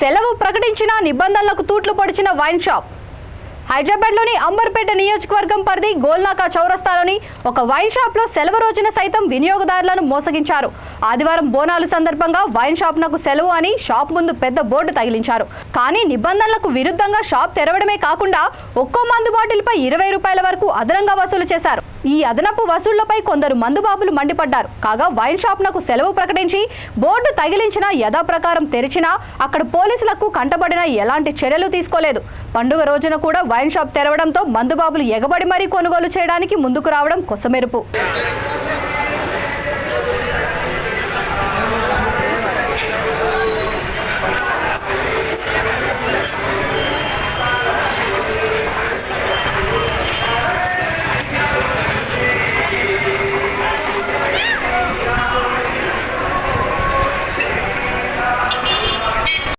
సెలవు ప్రకటించిన నిబంధనలకు తూట్లు పొడిచిన వైన్ షాప్. హైదరాబాద్లోని అంబర్పేట నియోజకవర్గం పరిధి గోల్నాకా చౌరస్తాలోని ఒక వైన్ షాప్లో సెలవు రోజున సైతం వినియోగదారులను మోసగించారు. ఆదివారం బోనాలు సందర్భంగా వైన్ షాప్నకు సెలవు అని షాప్ ముందు పెద్ద బోర్డు తగిలించారు. కానీ నిబంధనలకు విరుద్ధంగా షాప్ తెరవడమే కాకుండా ఒక్కో మందు బాటిల్పై 20 రూపాయల వరకు అదనంగా వసూలు చేశారు. ఈ అదనపు వసూళ్లపై కొందరు మందుబాబులు మండిపడ్డారు. కాగా వైన్ షాప్నకు సెలవు ప్రకటించి బోర్డు తగిలించినా యథాప్రకారం తెరిచినా అక్కడ పోలీసులకు కంటబడిన ఎలాంటి చర్యలు తీసుకోలేదు. పండుగ రోజున కూడా వైన్ షాప్ తెరవడంతో మందుబాబులు ఎగబడి మరీ కొనుగోలు చేయడానికి ముందుకు రావడం కొసమెరుపు.